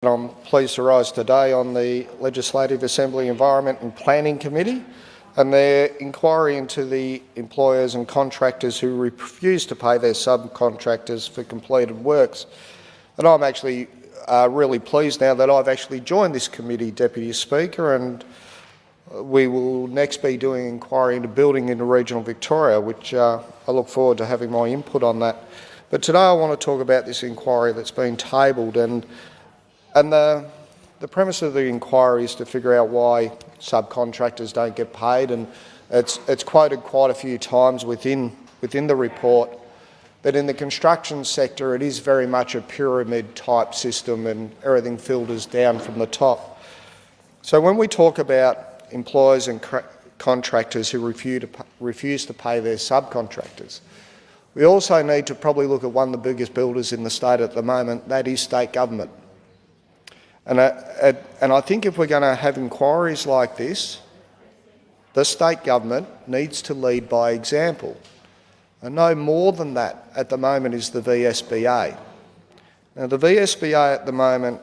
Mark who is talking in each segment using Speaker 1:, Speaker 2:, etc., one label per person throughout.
Speaker 1: I'm pleased to rise today on the Legislative Assembly Environment and Planning Committee and their inquiry into the employers and contractors who refuse to pay their subcontractors for completed works. And I'm actually really pleased now that I've actually joined this committee, Deputy Speaker, and we will next be doing an inquiry into building into regional Victoria, which I look forward to having my input on that. But today I want to talk about this inquiry that's been tabled, and the premise of the inquiry is to figure out why subcontractors don't get paid, and it's quoted quite a few times within the report that in the construction sector it is very much a pyramid type system and everything filters down from the top. So when we talk about employers and contractors who refuse to pay their subcontractors, we also need to probably look at one of the biggest builders in the state at the moment, that is state government. And I think if we're going to have inquiries like this, the state government needs to lead by example. And no more than that at the moment is the VSBA. Now the VSBA at the moment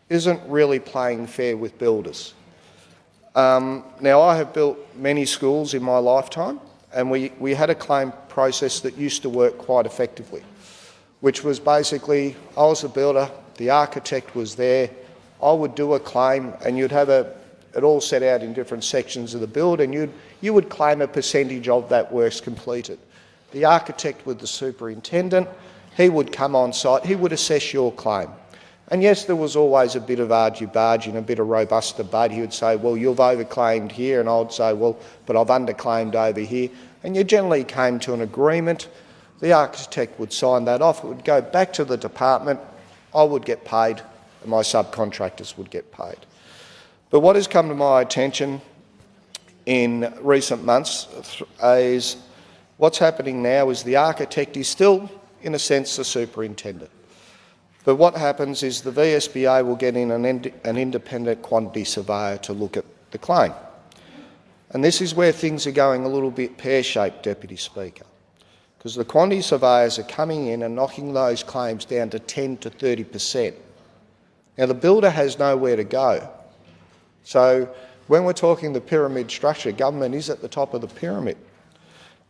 Speaker 1: isn't really playing fair with builders. Now I have built many schools in my lifetime, and we had a claim process that used to work quite effectively, which was basically I was the builder, the architect was there, I would do a claim and you'd have it all set out in different sections of the build, and you would claim a percentage of that works completed. The architect with the superintendent, he would come on site, he would assess your claim. And yes, there was always a bit of argy-bargy and a bit of robust debate. He would say, well, you've overclaimed here, and I would say, well, but I've underclaimed over here. And you generally came to an agreement. The architect would sign that off, it would go back to the department, I would get paid, and my subcontractors would get paid. But what has come to my attention in recent months is what's happening now is the architect is still, in a sense, the superintendent. But what happens is the VSBA will get in an independent quantity surveyor to look at the claim. And this is where things are going a little bit pear-shaped, Deputy Speaker, because the quantity surveyors are coming in and knocking those claims down to 10 to 30%. Now the builder has nowhere to go. So when we're talking the pyramid structure, government is at the top of the pyramid.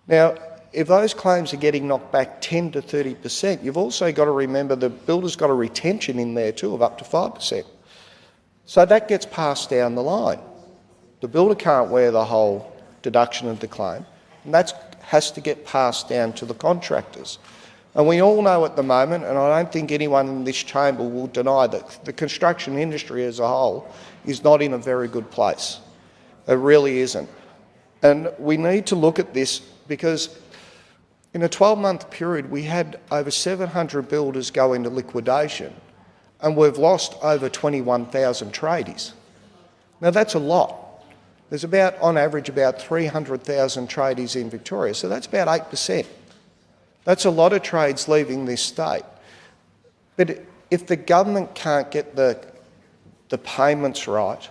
Speaker 1: Now, if those claims are getting knocked back 10 to 30%, you've also got to remember the builder's got a retention in there too of up to 5%. So that gets passed down the line. The builder can't wear the whole deduction of the claim, and that has to get passed down to the contractors. And we all know at the moment, and I don't think anyone in this chamber will deny that the construction industry as a whole is not in a very good place. It really isn't. And we need to look at this because in a 12-month period, we had over 700 builders go into liquidation, and we've lost over 21,000 tradies. Now that's a lot. There's about, on average, about 300,000 tradies in Victoria, so that's about 8%. That's a lot of trades leaving this state. But if the government can't get the payments right,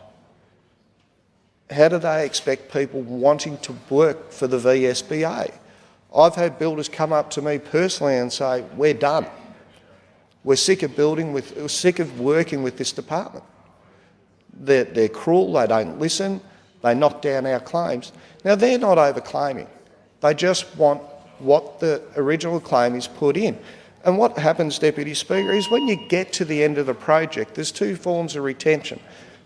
Speaker 1: how do they expect people wanting to work for the VSBA? I've had builders come up to me personally and say, we're done. We're sick of working with this department. They're cruel, they don't listen, they knock down our claims. Now they're not overclaiming. They just want what the original claim is put in. And what happens, Deputy Speaker, is when you get to the end of the project, there's two forms of retention.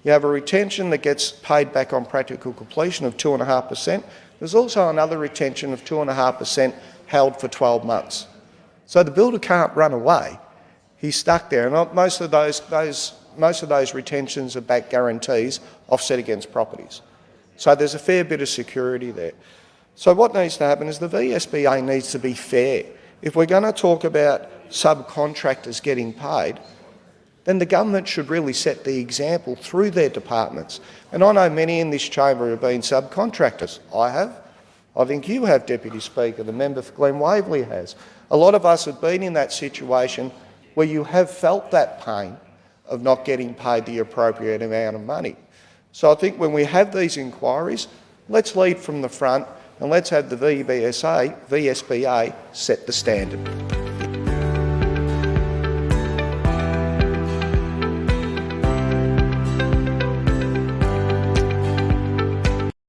Speaker 1: You have a retention that gets paid back on practical completion of 2.5%. There's also another retention of 2.5% held for 12 months. So the builder can't run away. He's stuck there. And most of those retentions are back guarantees offset against properties. So there's a fair bit of security there. So what needs to happen is the VSBA needs to be fair. If we're going to talk about subcontractors getting paid, then the government should really set the example through their departments. And I know many in this chamber have been subcontractors. I have. I think you have, Deputy Speaker. The member for Glen Waverley has. A lot of us have been in that situation where you have felt that pain of not getting paid the appropriate amount of money. So I think when we have these inquiries, let's lead from the front and let's have the VSBA set the standard.